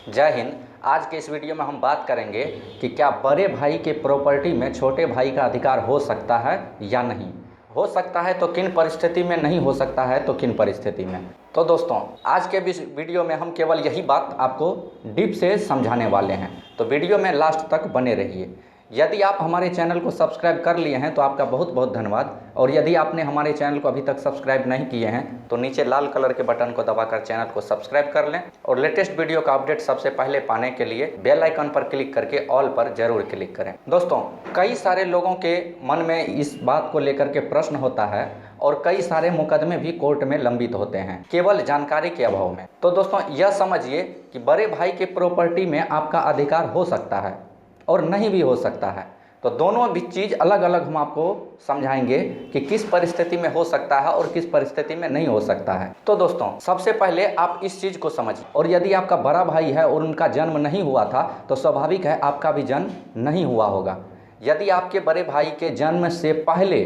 जय हिंद। आज के इस वीडियो में हम बात करेंगे कि क्या बड़े भाई के प्रॉपर्टी में छोटे भाई का अधिकार हो सकता है या नहीं हो सकता है, तो किन परिस्थिति में नहीं हो सकता है, तो किन परिस्थिति में। तो दोस्तों, आज के वीडियो में हम केवल यही बात आपको डीप से समझाने वाले हैं, तो वीडियो में लास्ट तक बने रहिए। यदि आप हमारे चैनल को सब्सक्राइब कर लिए हैं तो आपका बहुत बहुत धन्यवाद, और यदि आपने हमारे चैनल को अभी तक सब्सक्राइब नहीं किए हैं तो नीचे लाल कलर के बटन को दबाकर चैनल को सब्सक्राइब कर लें, और लेटेस्ट वीडियो का अपडेट सबसे पहले पाने के लिए बेल आइकन पर क्लिक करके ऑल पर जरूर क्लिक करें। दोस्तों, कई सारे लोगों के मन में इस बात को लेकर के प्रश्न होता है और कई सारे मुकदमे भी कोर्ट में लंबित होते हैं केवल जानकारी के अभाव में। तो दोस्तों, यह समझिए कि बड़े भाई के प्रॉपर्टी में आपका अधिकार हो सकता है और नहीं भी हो सकता है। तो दोनों भी चीज़ अलग अलग हम आपको समझाएंगे कि किस परिस्थिति में हो सकता है और किस परिस्थिति में नहीं हो सकता है। तो दोस्तों, सबसे पहले आप इस चीज़ को समझिए, और यदि आपका बड़ा भाई है और उनका जन्म नहीं हुआ था तो स्वाभाविक है आपका भी जन्म नहीं हुआ होगा। यदि आपके बड़े भाई के जन्म से पहले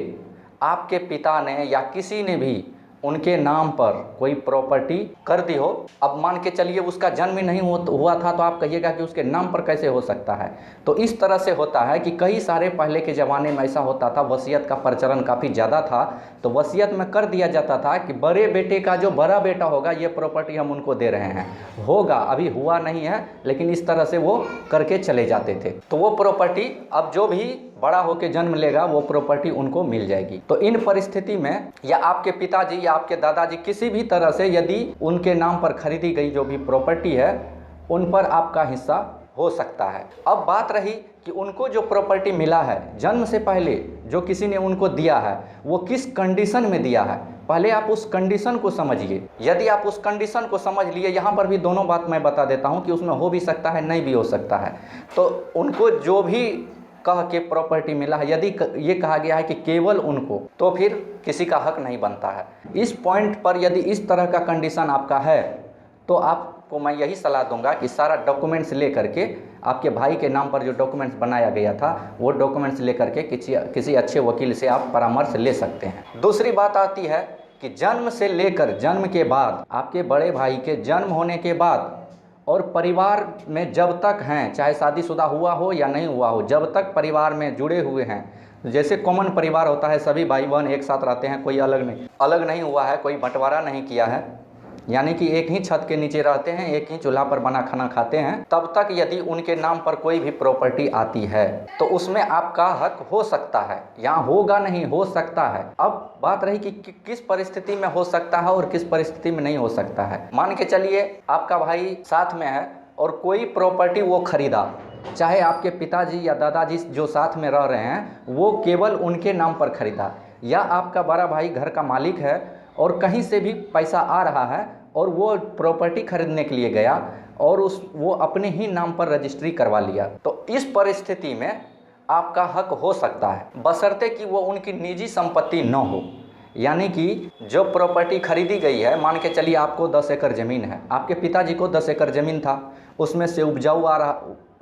आपके पिता ने या किसी ने भी उनके नाम पर कोई प्रॉपर्टी कर दी हो, अब मान के चलिए उसका जन्म ही नहीं हुआ था, तो आप कहिएगा कि उसके नाम पर कैसे हो सकता है। तो इस तरह से होता है कि कई सारे पहले के ज़माने में ऐसा होता था, वसीयत का प्रचलन काफ़ी ज़्यादा था, तो वसीयत में कर दिया जाता था कि बड़े बेटे का जो बड़ा बेटा होगा ये प्रॉपर्टी हम उनको दे रहे हैं। होगा, अभी हुआ नहीं है, लेकिन इस तरह से वो करके चले जाते थे। तो वो प्रॉपर्टी अब जो भी बड़ा होकर जन्म लेगा वो प्रॉपर्टी उनको मिल जाएगी। तो इन परिस्थिति में या आपके पिताजी या आपके दादाजी किसी भी तरह से यदि उनके नाम पर खरीदी गई जो भी प्रॉपर्टी है उन पर आपका हिस्सा हो सकता है। अब बात रही कि उनको जो प्रॉपर्टी मिला है जन्म से पहले, जो किसी ने उनको दिया है, वो किस कंडीशन में दिया है, पहले आप उस कंडीशन को समझिए। यदि आप उस कंडीशन को समझ लिए, यहाँ पर भी दोनों बात मैं बता देता हूँ कि उसमें हो भी सकता है, नहीं भी हो सकता है। तो उनको जो भी कह के प्रॉपर्टी मिला है, यदि ये कहा गया है कि केवल उनको, तो फिर किसी का हक नहीं बनता है। इस पॉइंट पर यदि इस तरह का कंडीशन आपका है तो आपको मैं यही सलाह दूंगा कि सारा डॉक्यूमेंट्स ले करके, आपके भाई के नाम पर जो डॉक्यूमेंट्स बनाया गया था वो डॉक्यूमेंट्स ले करके किसी अच्छे वकील से आप परामर्श ले सकते हैं। दूसरी बात आती है कि जन्म से लेकर जन्म के बाद, आपके बड़े भाई के जन्म होने के बाद और परिवार में जब तक हैं, चाहे शादीशुदा हुआ हो या नहीं हुआ हो, जब तक परिवार में जुड़े हुए हैं, जैसे कॉमन परिवार होता है, सभी भाई बहन एक साथ रहते हैं, कोई अलग नहीं हुआ है, कोई बंटवारा नहीं किया है, यानी कि एक ही छत के नीचे रहते हैं, एक ही चूल्हा पर बना खाना खाते हैं, तब तक यदि उनके नाम पर कोई भी प्रॉपर्टी आती है तो उसमें आपका हक हो सकता है। यहाँ होगा नहीं, हो सकता है। अब बात रही कि किस परिस्थिति में हो सकता है और किस परिस्थिति में नहीं हो सकता है। मान के चलिए आपका भाई साथ में है और कोई प्रॉपर्टी वो खरीदा, चाहे आपके पिताजी या दादाजी जो साथ में रह रहे हैं वो केवल उनके नाम पर खरीदा, या आपका बड़ा भाई घर का मालिक है और कहीं से भी पैसा आ रहा है और वो प्रॉपर्टी खरीदने के लिए गया और वो अपने ही नाम पर रजिस्ट्री करवा लिया, तो इस परिस्थिति में आपका हक हो सकता है, बशर्ते कि वो उनकी निजी संपत्ति न हो। यानी कि जो प्रॉपर्टी खरीदी गई है, मान के चलिए आपको 10 एकड़ ज़मीन है, आपके पिताजी को 10 एकड़ ज़मीन था, उसमें से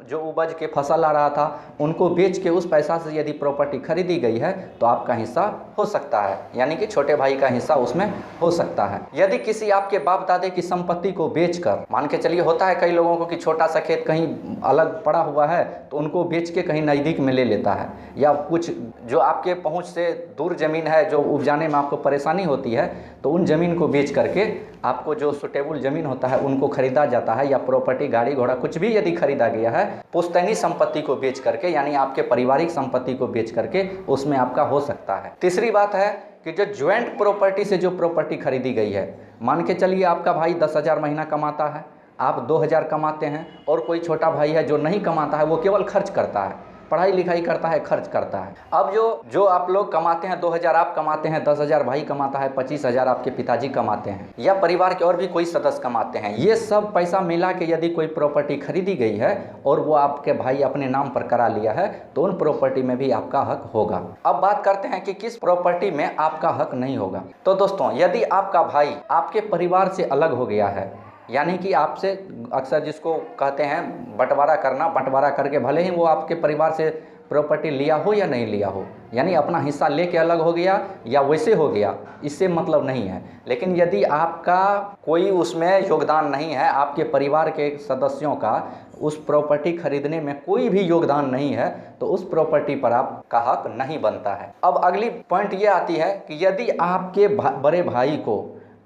जो उपज के फसल आ रहा था उनको बेच के उस पैसा से यदि प्रॉपर्टी खरीदी गई है तो आपका हिस्सा हो सकता है, यानी कि छोटे भाई का हिस्सा उसमें हो सकता है। यदि किसी आपके बाप दादे की संपत्ति को बेचकर, मान के चलिए होता है कई लोगों को कि छोटा सा खेत कहीं अलग पड़ा हुआ है तो उनको बेच के कहीं नज़दीक में ले लेता है, या कुछ जो आपके पहुँच से दूर ज़मीन है जो उपजाने में आपको परेशानी होती है तो उन ज़मीन को बेच करके आपको जो सुटेबल ज़मीन होता है उनको खरीदा जाता है, या प्रॉपर्टी गाड़ी घोड़ा कुछ भी यदि खरीदा गया है पुश्तैनी संपत्ति को बेच करके, यानी आपके पारिवारिक संपत्ति को बेच करके उसमें आपका हो सकता है। तीसरी बात है कि जो ज्वाइंट प्रॉपर्टी से जो प्रॉपर्टी खरीदी गई है, मान के चलिए आपका भाई 10,000 महीना कमाता है, आप 2,000 कमाते हैं, और कोई छोटा भाई है जो नहीं कमाता है, वो केवल खर्च करता है, पढ़ाई लिखाई करता है, खर्च करता है। अब जो आप लोग कमाते हैं 2,000 आप कमाते हैं, 10,000 भाई कमाता है, 25,000 आपके पिताजी कमाते हैं, या परिवार के और भी कोई सदस्य कमाते हैं, ये सब पैसा मिला के यदि कोई प्रॉपर्टी खरीदी गई है और वो आपके भाई अपने नाम पर करा लिया है तो उन प्रॉपर्टी में भी आपका हक होगा। अब बात करते हैं कि किस प्रॉपर्टी में आपका हक नहीं होगा। तो दोस्तों, यदि आपका भाई आपके परिवार से अलग हो गया है, यानी कि आपसे अक्सर जिसको कहते हैं बंटवारा करना, बंटवारा करके भले ही वो आपके परिवार से प्रॉपर्टी लिया हो या नहीं लिया हो, यानी अपना हिस्सा लेके अलग हो गया या वैसे हो गया, इससे मतलब नहीं है। लेकिन यदि आपका कोई उसमें योगदान नहीं है, आपके परिवार के सदस्यों का उस प्रॉपर्टी खरीदने में कोई भी योगदान नहीं है, तो उस प्रॉपर्टी पर आपका हक नहीं बनता है। अब अगली पॉइंट ये आती है कि यदि आपके बड़े भाई को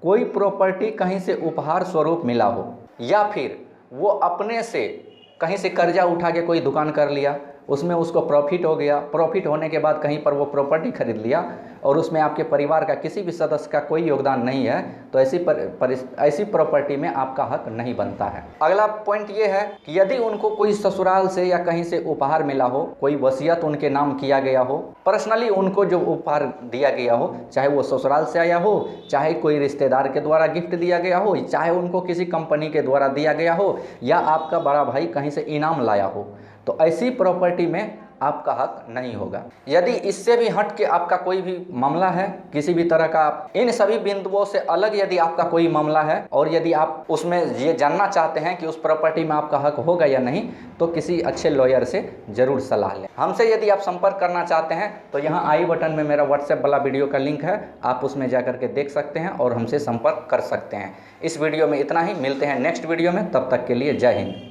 कोई प्रॉपर्टी कहीं से उपहार स्वरूप मिला हो, या फिर वो अपने से कहीं से कर्जा उठा के कोई दुकान कर लिया, उसमें उसको प्रॉफिट हो गया, प्रॉफिट होने के बाद कहीं पर वो प्रॉपर्टी खरीद लिया और उसमें आपके परिवार का किसी भी सदस्य का कोई योगदान नहीं है, तो ऐसी प्रॉपर्टी में आपका हक नहीं बनता है। अगला पॉइंट ये है कि यदि उनको कोई ससुराल से या कहीं से उपहार मिला हो, कोई वसीयत उनके नाम किया गया हो, पर्सनली उनको जो उपहार दिया गया हो, चाहे वो ससुराल से आया हो, चाहे कोई रिश्तेदार के द्वारा गिफ्ट दिया गया हो, चाहे उनको किसी कंपनी के द्वारा दिया गया हो, या आपका बड़ा भाई कहीं से इनाम लाया हो, तो ऐसी प्रॉपर्टी में आपका हक नहीं होगा। यदि इससे भी हट के आपका कोई भी मामला है, किसी भी तरह का, इन सभी बिंदुओं से अलग यदि आपका कोई मामला है और यदि आप उसमें ये जानना चाहते हैं कि उस प्रॉपर्टी में आपका हक होगा या नहीं, तो किसी अच्छे लॉयर से ज़रूर सलाह लें। हमसे यदि आप संपर्क करना चाहते हैं तो यहाँ आई बटन में मेरा व्हाट्सएप वाला वीडियो का लिंक है, आप उसमें जा करके देख सकते हैं और हमसे संपर्क कर सकते हैं। इस वीडियो में इतना ही, मिलते हैं नेक्स्ट वीडियो में, तब तक के लिए जय हिंद।